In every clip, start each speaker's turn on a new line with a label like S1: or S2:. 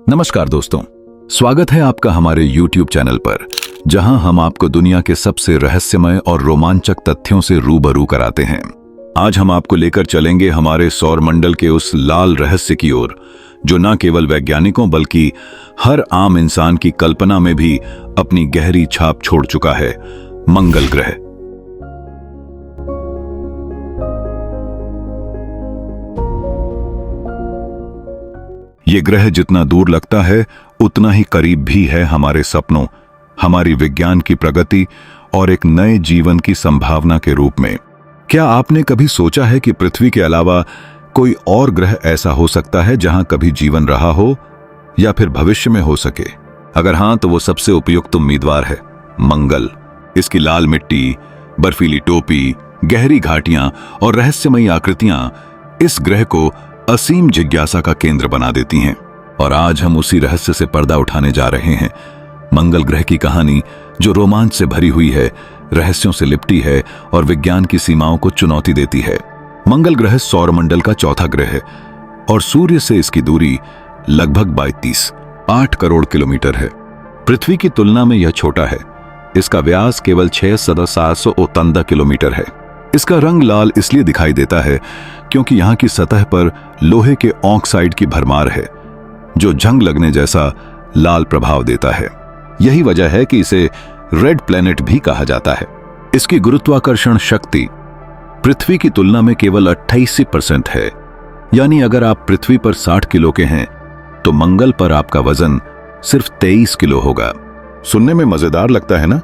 S1: नमस्कार दोस्तों, स्वागत है आपका हमारे YouTube चैनल पर, जहां हम आपको दुनिया के सबसे रहस्यमय और रोमांचक तथ्यों से रूबरू कराते हैं। आज हम आपको लेकर चलेंगे हमारे सौरमंडल के उस लाल रहस्य की ओर, जो न केवल वैज्ञानिकों बल्कि हर आम इंसान की कल्पना में भी अपनी गहरी छाप छोड़ चुका है, मंगल ग्रह। ये ग्रह जितना दूर लगता है उतना ही करीब भी है हमारे सपनों, हमारी विज्ञान की प्रगति और एक नए जीवन की संभावना के रूप में। क्या आपने कभी सोचा है कि पृथ्वी के अलावा कोई और ग्रह ऐसा हो सकता है जहां कभी जीवन रहा हो या फिर भविष्य में हो सके? अगर हां, तो वो सबसे उपयुक्त उम्मीदवार है मंगल। इसकी लाल मिट्टी, बर्फीली टोपी, गहरी घाटियां और रहस्यमयी आकृतियां इस ग्रह को असीम जिज्ञासा का केंद्र बना देती हैं। और आज हम उसी रहस्य से पर्दा उठाने जा रहे हैं। मंगल ग्रह की कहानी जो रोमांच से भरी हुई है, रहस्यों से लिपटी है और विज्ञान की सीमाओं को चुनौती देती है। मंगल ग्रह सौरमंडल का चौथा ग्रह है और सूर्य से इसकी दूरी लगभग 8 करोड़ किलोमीटर है। पृथ्वी की तुलना में यह छोटा है। इसका व्यास केवल 6,789 किलोमीटर है। इसका रंग लाल इसलिए दिखाई देता है क्योंकि यहाँ की सतह पर लोहे के ऑक्साइड की भरमार है, जो जंग लगने जैसा लाल प्रभाव देता है। यही वजह है कि इसे रेड प्लैनेट भी कहा जाता है। इसकी गुरुत्वाकर्षण शक्ति पृथ्वी की तुलना में केवल 88% है। यानी अगर आप पृथ्वी पर 60 किलो के हैं तो मंगल पर आपका वजन सिर्फ 23 किलो होगा। सुनने में मजेदार लगता है ना?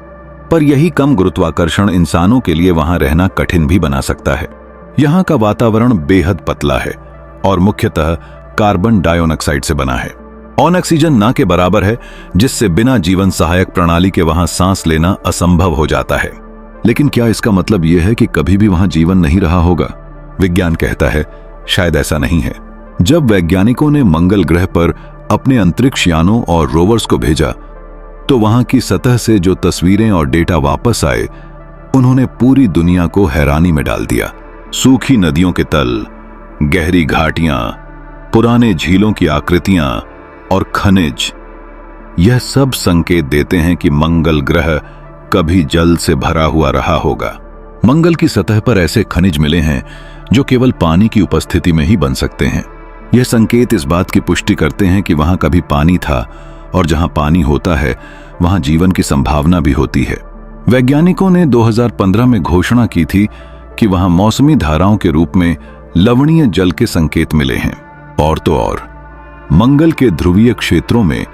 S1: पर यही कम गुरुत्वाकर्षण इंसानों के लिए वहां रहना कठिन भी बना सकता है। यहां का वातावरण बेहद पतला है और मुख्यतः कार्बन डाइऑक्साइड से बना है। ऑक्सीजन ना के बराबर है, जिससे बिना जीवन सहायक प्रणाली के वहां सांस लेना असंभव हो जाता है। लेकिन क्या इसका मतलब यह है कि कभी भी वहां जीवन नहीं रहा होगा? विज्ञान कहता है शायद ऐसा नहीं है। जब वैज्ञानिकों ने मंगल ग्रह पर अपने अंतरिक्ष यानों और रोवर्स को भेजा तो वहां की सतह से जो तस्वीरें और डेटा वापस आए, उन्होंने पूरी दुनिया को हैरानी में डाल दिया। सूखी नदियों के तल, गहरी घाटियां, पुराने झीलों की आकृतियां और खनिज, यह सब संकेत देते हैं कि मंगल ग्रह कभी जल से भरा हुआ रहा होगा। मंगल की सतह पर ऐसे खनिज मिले हैं जो केवल पानी की उपस्थिति में ही बन सकते हैं। यह संकेत इस बात की पुष्टि करते हैं कि वहां कभी पानी था, और जहां पानी होता है वहां जीवन की संभावना भी होती है। वैज्ञानिकों ने 2015 में घोषणा की थी कि वहां मौसमी धाराओं के रूप में लवणीय जल के संकेत मिले हैं। और तो और मंगल के ध्रुवीय क्षेत्रों में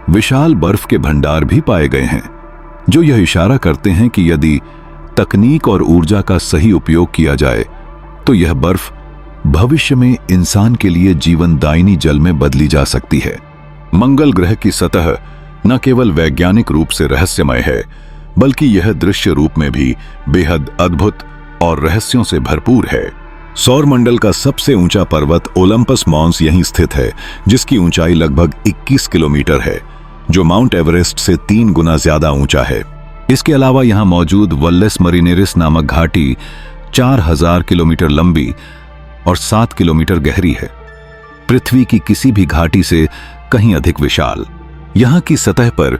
S1: विशाल बर्फ के भंडार भी पाए गए हैं, जो यह इशारा करते हैं कि यदि तकनीक और ऊर्जा का सही उपयोग किया जाए तो यह बर्फ भविष्य में इंसान के लिए जीवनदायिनी जल में बदली जा सकती है। मंगल ग्रह की सतह न केवल वैज्ञानिक रूप से रहस्यमय है, बल्कि यह दृश्य रूप में भी बेहद अद्भुत और रहस्यों से भरपूर है। सौरमंडल का सबसे ऊंचा पर्वत ओलंपस मॉन्स यहीं स्थित है, जिसकी ऊंचाई लगभग 21 किलोमीटर है, जो माउंट एवरेस्ट से 3 गुना ज्यादा ऊंचा है। इसके अलावा यहां मौजूद वल्लेस मरीनेरिस नामक घाटी 4000 किलोमीटर लंबी और 7 किलोमीटर गहरी है, पृथ्वी की किसी भी घाटी से कहीं अधिक विशाल। यहां की सतह पर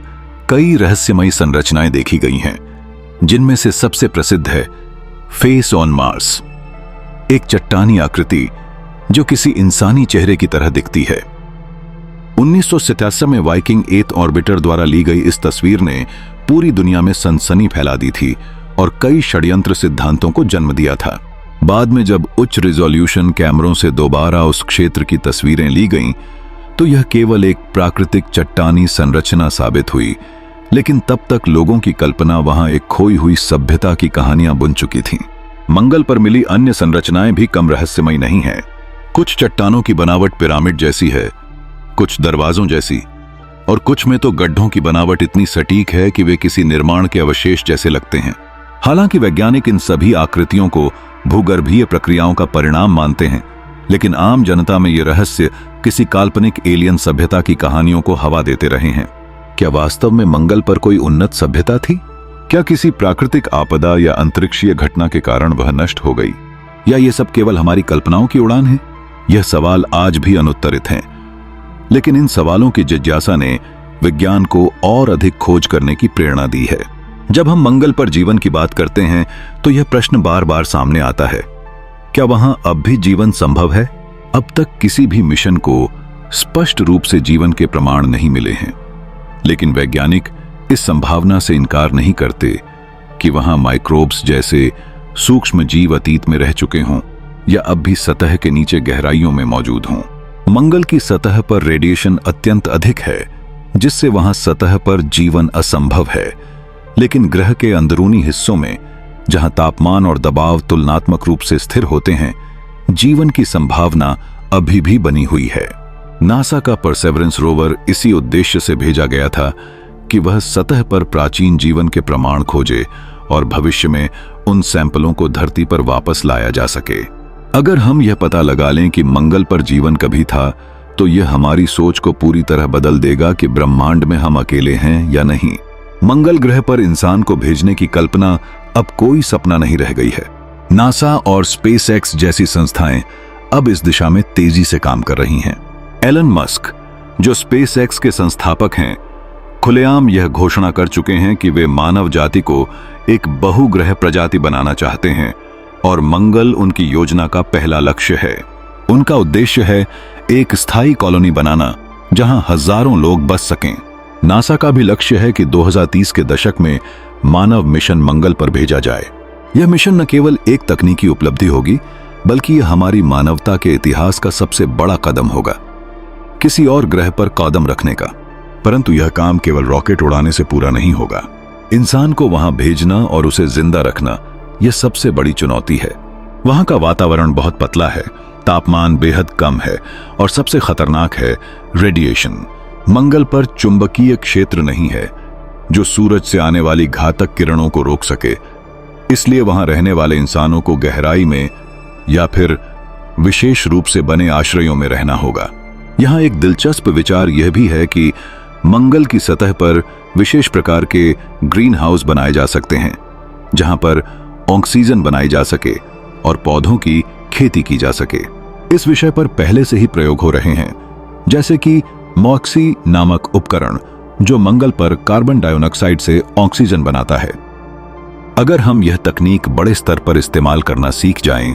S1: कई रहस्यमयी संरचनाएं देखी गई हैं, जिनमें से सबसे प्रसिद्ध है फेस ऑन मार्स, एक चट्टानी आकृति जो किसी इंसानी चेहरे की तरह दिखती है। 1987 में वाइकिंग 8 ऑर्बिटर द्वारा ली गई इस तस्वीर ने पूरी दुनिया में सनसनी फैला दी थी और कई षड्यंत्र सिद्धांतों को जन्म दिया था। बाद में जब उच्च रिजोल्यूशन कैमरों से दोबारा उस क्षेत्र की तस्वीरें ली गईं, तो यह केवल एक प्राकृतिक चट्टानी संरचना साबित हुई। लेकिन तब तक लोगों की कल्पना वहां एक खोई हुई सभ्यता की कहानियां बुन चुकी थीं। मंगल पर मिली अन्य संरचनाएं भी कम रहस्यमयी नहीं हैं। कुछ चट्टानों की बनावट पिरामिड जैसी है, कुछ दरवाजों जैसी, और कुछ में तो गड्ढों की बनावट इतनी सटीक है कि वे किसी निर्माण के अवशेष जैसे लगते हैं। हालांकि वैज्ञानिक इन सभी आकृतियों को भूगर्भीय प्रक्रियाओं का परिणाम मानते हैं, लेकिन आम जनता में ये रहस्य किसी काल्पनिक एलियन सभ्यता की कहानियों को हवा देते रहे हैं। क्या वास्तव में मंगल पर कोई उन्नत सभ्यता थी? क्या किसी प्राकृतिक आपदा या अंतरिक्षीय घटना के कारण वह नष्ट हो गई? या ये सब केवल हमारी कल्पनाओं की उड़ान है? यह सवाल आज भी अनुत्तरित हैं। लेकिन इन सवालों की जिज्ञासा ने विज्ञान को और अधिक खोज करने की प्रेरणा दी है। जब हम मंगल पर जीवन की बात करते हैं तो यह प्रश्न बार बार सामने आता है, क्या वहां अब भी जीवन संभव है? अब तक किसी भी मिशन को स्पष्ट रूप से जीवन के प्रमाण नहीं मिले हैं, लेकिन वैज्ञानिक इस संभावना से इनकार नहीं करते कि वहां माइक्रोब्स जैसे सूक्ष्म जीव अतीत में रह चुके हों या अब भी सतह के नीचे गहराइयों में मौजूद हों। मंगल की सतह पर रेडिएशन अत्यंत अधिक है, जिससे वहां सतह पर जीवन असंभव है, लेकिन ग्रह के अंदरूनी हिस्सों में जहां तापमान और दबाव तुलनात्मक रूप से स्थिर होते हैं, जीवन की संभावना अभी भी बनी हुई है। नासा का परसेवरेंस रोवर इसी उद्देश्य से भेजा गया था कि वह सतह पर प्राचीन जीवन के प्रमाण खोजे और भविष्य में उन सैंपलों को धरती पर वापस लाया जा सके। अगर हम यह पता लगा लें कि मंगल पर जीवन कभी था, तो यह हमारी सोच को पूरी तरह बदल देगा कि ब्रह्मांड में हम अकेले हैं या नहीं। मंगल ग्रह पर इंसान को भेजने की कल्पना अब कोई सपना नहीं रह गई है। नासा और स्पेसएक्स जैसी संस्थाएं अब इस दिशा में तेजी से काम कर रही हैं। एलन मस्क, जो स्पेसएक्स के संस्थापक हैं, खुलेआम यह घोषणा कर चुके हैं कि वे मानव जाति को एक बहुग्रह प्रजाति बनाना चाहते हैं और मंगल उनकी योजना का पहला लक्ष्य है। उनका उद्देश्य है एक स्थायी कॉलोनी बनाना जहां हजारों लोग बस सकें। नासा का भी लक्ष्य है कि 2030 के दशक में मानव मिशन मंगल पर भेजा जाए। यह मिशन न केवल एक तकनीकी उपलब्धि होगी, बल्कि यह हमारी मानवता के इतिहास का सबसे बड़ा कदम होगा, किसी और ग्रह पर कदम रखने का। परंतु यह काम केवल रॉकेट उड़ाने से पूरा नहीं होगा। इंसान को वहां भेजना और उसे जिंदा रखना, यह सबसे बड़ी चुनौती है। वहां का वातावरण बहुत पतला है, तापमान बेहद कम है और सबसे खतरनाक है रेडिएशन। मंगल पर चुंबकीय क्षेत्र नहीं है जो सूरज से आने वाली घातक किरणों को रोक सके, इसलिए वहां रहने वाले इंसानों को गहराई में या फिर विशेष रूप से बने आश्रयों में रहना होगा। यहां एक दिलचस्प विचार यह भी है कि मंगल की सतह पर विशेष प्रकार के ग्रीन हाउस बनाए जा सकते हैं, जहां पर ऑक्सीजन बनाई जा सके और पौधों की खेती की जा सके। इस विषय पर पहले से ही प्रयोग हो रहे हैं, जैसे कि मॉक्सी नामक उपकरण जो मंगल पर कार्बन डाइऑक्साइड से ऑक्सीजन बनाता है। अगर हम यह तकनीक बड़े स्तर पर इस्तेमाल करना सीख जाएं,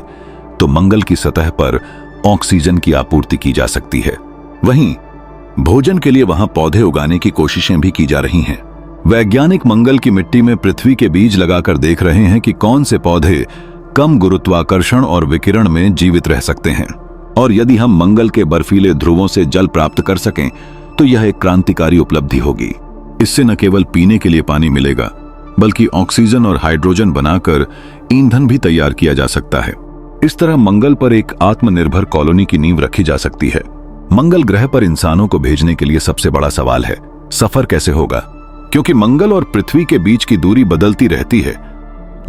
S1: तो मंगल की सतह पर ऑक्सीजन की आपूर्ति की जा सकती है। वहीं भोजन के लिए वहां पौधे उगाने की कोशिशें भी की जा रही हैं। वैज्ञानिक मंगल की मिट्टी में पृथ्वी के बीज लगाकर देख रहे हैं कि कौन से पौधे कम गुरुत्वाकर्षण और विकिरण में जीवित रह सकते हैं। और यदि हम मंगल के बर्फीले ध्रुवों से जल प्राप्त कर सकें, तो यह एक क्रांतिकारी उपलब्धि होगी। इससे न केवल पीने के लिए पानी मिलेगा, बल्कि ऑक्सीजन और हाइड्रोजन बनाकर ईंधन भी तैयार किया जा सकता है। इस तरह मंगल पर एक आत्मनिर्भर कॉलोनी की नींव रखी जा सकती है। मंगल ग्रह पर इंसानों को भेजने के लिए सबसे बड़ा सवाल है, सफर कैसे होगा? क्योंकि मंगल और पृथ्वी के बीच की दूरी बदलती रहती है,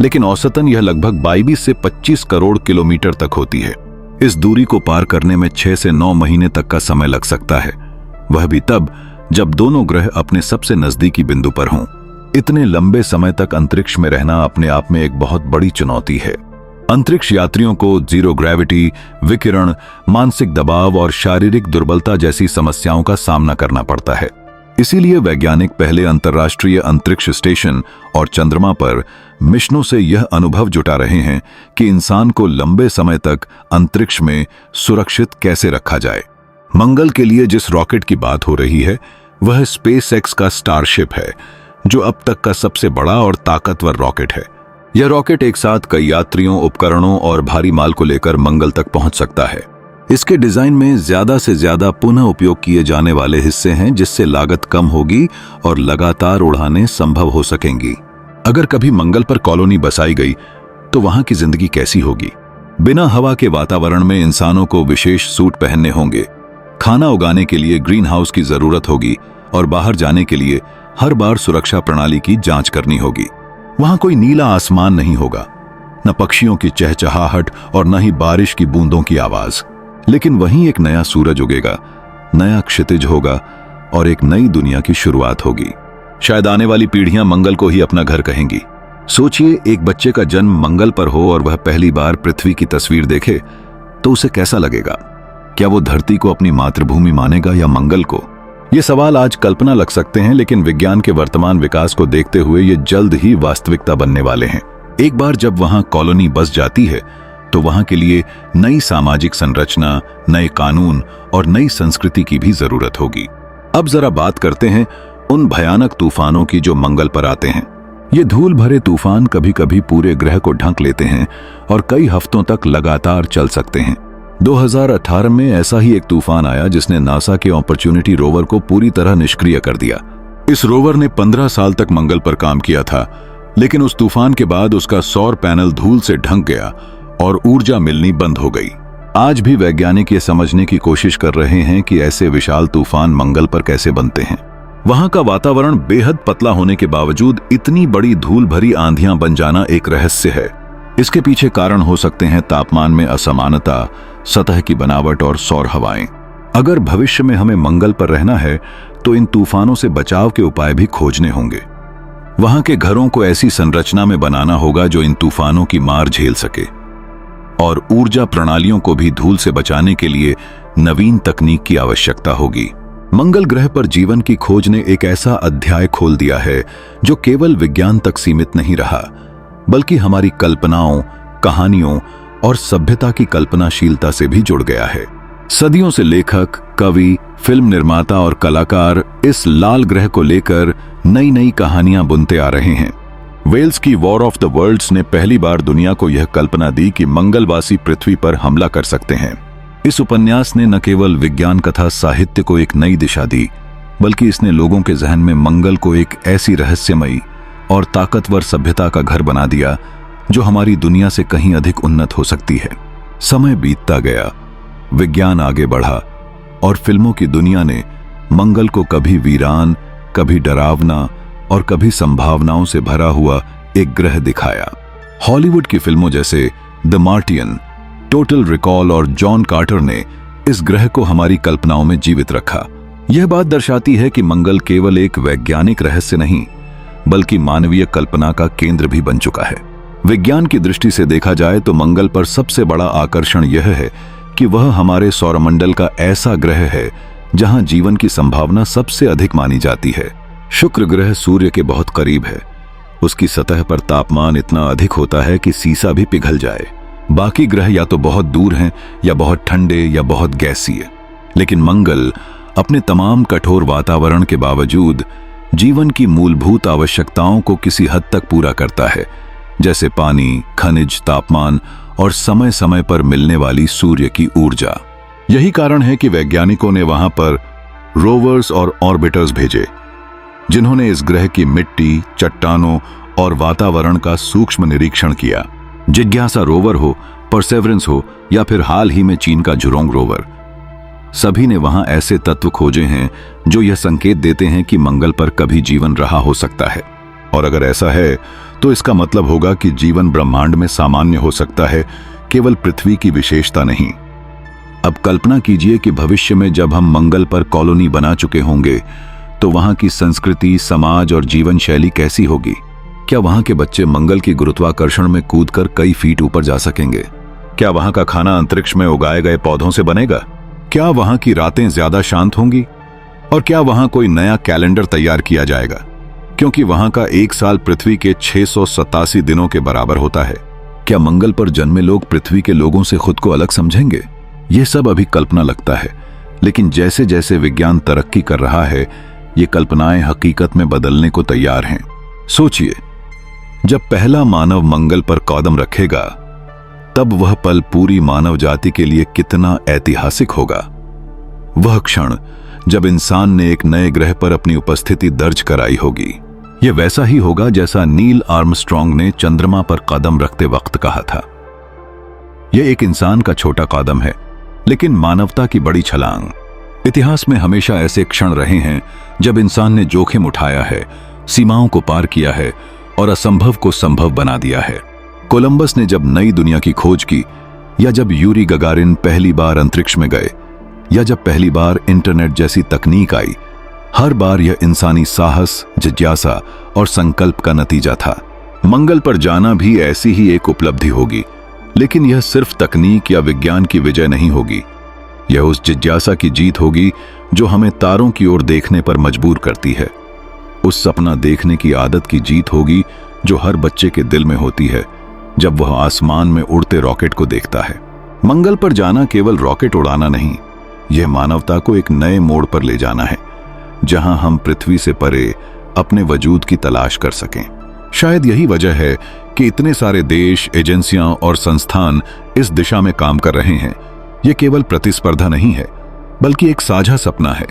S1: लेकिन औसतन यह लगभग 22 से 25 करोड़ किलोमीटर तक होती है। इस दूरी को पार करने में 6 से 9 महीने तक का समय लग सकता है, वह भी तब जब दोनों ग्रह अपने सबसे नजदीकी बिंदु पर हों। इतने लंबे समय तक अंतरिक्ष में रहना अपने आप में एक बहुत बड़ी चुनौती है। अंतरिक्ष यात्रियों को जीरो ग्रेविटी, विकिरण, मानसिक दबाव और शारीरिक दुर्बलता जैसी समस्याओं का सामना करना पड़ता है। इसीलिए वैज्ञानिक पहले अंतर्राष्ट्रीय अंतरिक्ष स्टेशन और चंद्रमा पर मिशनों से यह अनुभव जुटा रहे हैं कि इंसान को लंबे समय तक अंतरिक्ष में सुरक्षित कैसे रखा जाए। मंगल के लिए जिस रॉकेट की बात हो रही है, वह स्पेसएक्स का स्टारशिप है, जो अब तक का सबसे बड़ा और ताकतवर रॉकेट है। यह रॉकेट एक साथ कई यात्रियों, उपकरणों और भारी माल को लेकर मंगल तक पहुंच सकता है। इसके डिजाइन में ज्यादा से ज्यादा पुनः उपयोग किए जाने वाले हिस्से हैं, जिससे लागत कम होगी और लगातार उड़ानें संभव हो सकेंगी। अगर कभी मंगल पर कॉलोनी बसाई गई, तो वहां की जिंदगी कैसी होगी? बिना हवा के वातावरण में इंसानों को विशेष सूट पहनने होंगे, खाना उगाने के लिए ग्रीन हाउस की जरूरत होगी और बाहर जाने के लिए हर बार सुरक्षा प्रणाली की जांच करनी होगी। वहां कोई नीला आसमान नहीं होगा, न पक्षियों की चहचहाहट और न ही बारिश की बूंदों की आवाज। लेकिन वहीं एक नया सूरज उगेगा, नया क्षितिज होगा और एक नई दुनिया की शुरुआत होगी। शायद आने वाली पीढ़ियां मंगल को ही अपना घर कहेंगी। सोचिए, एक बच्चे का जन्म मंगल पर हो और वह पहली बार पृथ्वी की तस्वीर देखे, तो उसे कैसा लगेगा? क्या वो धरती को अपनी मातृभूमि मानेगा या मंगल को? ये सवाल आज कल्पना लग सकते हैं, लेकिन विज्ञान के वर्तमान विकास को देखते हुए ये जल्द ही वास्तविकता बनने वाले हैं। एक बार जब वहां कॉलोनी बस जाती है तो वहां के लिए नई सामाजिक संरचना, नए कानून और नई संस्कृति की भी जरूरत होगी। अब जरा बात करते हैं उन भयानक तूफानों की जो मंगल पर आते हैं। ये धूल भरे तूफान कभी कभी पूरे ग्रह को ढक लेते हैं और कई हफ्तों तक लगातार चल सकते हैं। 2018 में ऐसा ही एक तूफान आया जिसने नासा के अपॉर्चुनिटी रोवर को पूरी तरह निष्क्रिय कर दिया। इस रोवर ने 15 साल तक मंगल पर काम किया था, लेकिन उस तूफान के बाद उसका सौर पैनल धूल से ढक गया और ऊर्जा मिलनी बंद हो गई। आज भी वैज्ञानिक ये समझने की कोशिश कर रहे हैं कि ऐसे विशाल तूफान मंगल पर कैसे बनते हैं। वहां का वातावरण बेहद पतला होने के बावजूद इतनी बड़ी धूल भरी आंधियां बन जाना एक रहस्य है। इसके पीछे कारण हो सकते हैं तापमान में असमानता, सतह की बनावट और सौर हवाएं। अगर भविष्य में हमें मंगल पर रहना है तो इन तूफानों से बचाव के उपाय भी खोजने होंगे। वहां के घरों को ऐसी संरचना में बनाना होगा जो इन तूफानों की मार झेल सके, और ऊर्जा प्रणालियों को भी धूल से बचाने के लिए नवीन तकनीक की आवश्यकता होगी। मंगल ग्रह पर जीवन की खोज ने एक ऐसा अध्याय खोल दिया है जो केवल विज्ञान तक सीमित नहीं रहा, बल्कि हमारी कल्पनाओं, कहानियों और सभ्यता की कल्पनाशीलता से भी जुड़ गया है। सदियों से लेखक, कवि, फिल्म निर्माता और कलाकार इस लाल ग्रह को लेकर नई नई कहानियां बुनते आ रहे हैं। वेल्स की वॉर ऑफ द वर्ल्ड्स ने पहली बार दुनिया को यह कल्पना दी कि मंगलवासी पृथ्वी पर हमला कर सकते हैं। इस उपन्यास ने न केवल विज्ञान कथा साहित्य को एक नई दिशा दी, बल्कि इसने लोगों के जहन में मंगल को एक ऐसी रहस्यमयी और ताकतवर सभ्यता का घर बना दिया जो हमारी दुनिया से कहीं अधिक उन्नत हो सकती है। समय बीतता गया, विज्ञान आगे बढ़ा और फिल्मों की दुनिया ने मंगल को कभी वीरान, कभी डरावना और कभी संभावनाओं से भरा हुआ एक ग्रह दिखाया। हॉलीवुड की फिल्मों जैसे द मार्टियन, टोटल रिकॉल और जॉन कार्टर ने इस ग्रह को हमारी कल्पनाओं में जीवित रखा। यह बात दर्शाती है कि मंगल केवल एक वैज्ञानिक रहस्य नहीं, बल्कि मानवीय कल्पना का केंद्र भी बन चुका है। विज्ञान की दृष्टि से देखा जाए तो मंगल पर सबसे बड़ा आकर्षण यह है कि वह हमारे सौरमंडल का ऐसा ग्रह है जहां जीवन की संभावना सबसे अधिक मानी जाती है। शुक्र ग्रह सूर्य के बहुत करीब है। उसकी सतह पर तापमान इतना अधिक होता है कि सीसा भी पिघल जाए। बाकी ग्रह या तो बहुत दूर हैं, या बहुत ठंडे, या बहुत गैसीय। लेकिन मंगल अपने तमाम कठोर वातावरण के बावजूद जीवन की मूलभूत आवश्यकताओं को किसी हद तक पूरा करता है, जैसे पानी, खनिज, तापमान और समय समय पर मिलने वाली सूर्य की ऊर्जा। यही कारण है कि वैज्ञानिकों ने वहां पर रोवर्स और ऑर्बिटर्स भेजे, जिन्होंने इस ग्रह की मिट्टी, चट्टानों और वातावरण का सूक्ष्म निरीक्षण किया। जिज्ञासा रोवर हो, परसेवरेंस हो, या फिर हाल ही में चीन का झुरोंग रोवर, सभी ने वहां ऐसे तत्व खोजे हैं जो यह संकेत देते हैं कि मंगल पर कभी जीवन रहा हो सकता है। और अगर ऐसा है तो इसका मतलब होगा कि जीवन ब्रह्मांड में सामान्य हो सकता है, केवल पृथ्वी की विशेषता नहीं। अब कल्पना कीजिए कि भविष्य में जब हम मंगल पर कॉलोनी बना चुके होंगे तो वहां की संस्कृति, समाज और जीवन शैली कैसी होगी। क्या वहां के बच्चे मंगल की गुरुत्वाकर्षण में कूदकर कई फीट ऊपर जा सकेंगे? क्या वहां का खाना अंतरिक्ष में उगाए गए पौधों से बनेगा? क्या वहां की रातें ज्यादा शांत होंगी? और क्या वहां कोई नया कैलेंडर तैयार किया जाएगा, क्योंकि वहां का एक साल पृथ्वी के 687 दिनों के बराबर होता है? क्या मंगल पर जन्मे लोग पृथ्वी के लोगों से खुद को अलग समझेंगे? यह सब अभी कल्पना लगता है, लेकिन जैसे जैसे विज्ञान तरक्की कर रहा है, ये कल्पनाएं हकीकत में बदलने को तैयार हैं। सोचिए, जब पहला मानव मंगल पर कदम रखेगा, तब वह पल पूरी मानव जाति के लिए कितना ऐतिहासिक होगा। वह क्षण जब इंसान ने एक नए ग्रह पर अपनी उपस्थिति दर्ज कराई होगी। यह वैसा ही होगा जैसा नील आर्मस्ट्रॉन्ग ने चंद्रमा पर कदम रखते वक्त कहा था। यह एक इंसान का छोटा कदम है, लेकिन मानवता की बड़ी छलांग। इतिहास में हमेशा ऐसे क्षण रहे हैं जब इंसान ने जोखिम उठाया है, सीमाओं को पार किया है और असंभव को संभव बना दिया है। कोलंबस ने जब नई दुनिया की खोज की, या जब यूरी गगारिन पहली बार अंतरिक्ष में गए, या जब पहली बार इंटरनेट जैसी तकनीक आई, हर बार यह इंसानी साहस, जिज्ञासा और संकल्प का नतीजा था। मंगल पर जाना भी ऐसी ही एक उपलब्धि होगी, लेकिन यह सिर्फ तकनीक या विज्ञान की विजय नहीं होगी। यह उस जिज्ञासा की जीत होगी जो हमें तारों की ओर देखने पर मजबूर करती है। उस सपना देखने की आदत की जीत होगी जो हर बच्चे के दिल में होती है जब वह आसमान में उड़ते रॉकेट को देखता है। मंगल पर जाना केवल रॉकेट उड़ाना नहीं, यह मानवता को एक नए मोड़ पर ले जाना है, जहां हम पृथ्वी से परे अपने वजूद की तलाश कर सकें। शायद यही वजह है कि इतने सारे देश, एजेंसियां और संस्थान इस दिशा में काम कर रहे हैं। यह केवल प्रतिस्पर्धा नहीं है, बल्कि एक साझा सपना है।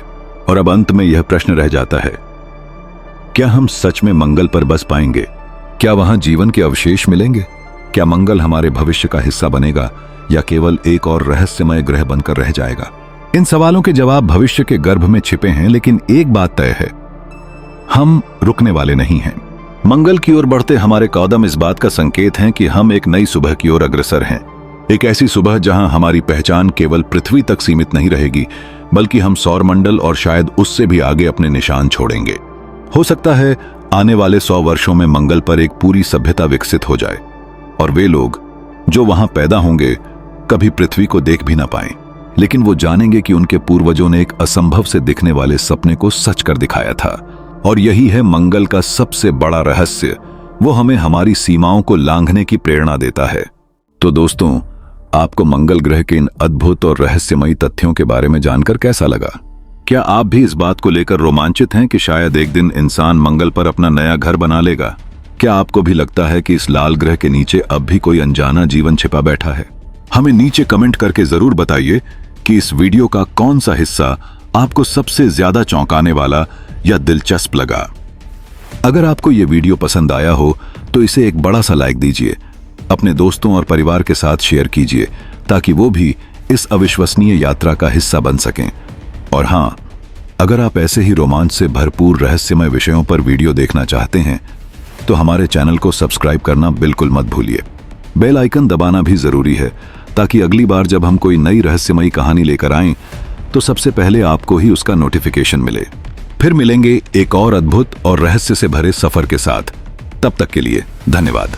S1: और अब अंत में यह प्रश्न रह जाता है, क्या हम सच में मंगल पर बस पाएंगे? क्या वहां जीवन के अवशेष मिलेंगे? क्या मंगल हमारे भविष्य का हिस्सा बनेगा या केवल एक और रहस्यमय ग्रह बनकर रह जाएगा? इन सवालों के जवाब भविष्य के गर्भ में छिपे हैं, लेकिन एक बात तय है, हम रुकने वाले नहीं हैं। मंगल की ओर बढ़ते हमारे कदम इस बात का संकेत हैं कि हम एक नई सुबह की ओर अग्रसर हैं। एक ऐसी सुबह जहां हमारी पहचान केवल पृथ्वी तक सीमित नहीं रहेगी, बल्कि हम सौरमंडल और शायद उससे भी आगे अपने निशान छोड़ेंगे। हो सकता है आने वाले 100 वर्षों में मंगल पर एक पूरी सभ्यता विकसित हो जाए और वे लोग जो वहां पैदा होंगे कभी पृथ्वी को देख भी ना पाएं, लेकिन वो जानेंगे कि उनके पूर्वजों ने एक असंभव से दिखने वाले सपने को सच कर दिखाया था। और यही है मंगल का सबसे बड़ा रहस्य, वो हमें हमारी सीमाओं को लांघने की प्रेरणा देता है। तो दोस्तों, आपको मंगल ग्रह के इन अद्भुत और रहस्यमयी तथ्यों के बारे में जानकर कैसा लगा? क्या आप भी इस बात को लेकर रोमांचित हैं कि शायद एक दिन इंसान मंगल पर अपना नया घर बना लेगा? क्या आपको भी लगता है कि इस लाल ग्रह के नीचे अब भी कोई अनजाना जीवन छिपा बैठा है? हमें नीचे कमेंट करके जरूर बताइए कि इस वीडियो का कौन सा हिस्सा आपको सबसे ज्यादा चौंकाने वाला या दिलचस्प लगा। अगर आपको ये वीडियो पसंद आया हो तो इसे एक बड़ा सा लाइक दीजिए, अपने दोस्तों और परिवार के साथ शेयर कीजिए ताकि वो भी इस अविश्वसनीय यात्रा का हिस्सा बन सकें। और हाँ, अगर आप ऐसे ही रोमांच से भरपूर रहस्यमय विषयों पर वीडियो देखना चाहते हैं तो हमारे चैनल को सब्सक्राइब करना बिल्कुल मत भूलिए। बेल आइकन दबाना भी जरूरी है ताकि अगली बार जब हम कोई नई रहस्यमयी कहानी लेकर आएं तो सबसे पहले आपको ही उसका नोटिफिकेशन मिले। फिर मिलेंगे एक और अद्भुत और रहस्य से भरे सफर के साथ। तब तक के लिए धन्यवाद।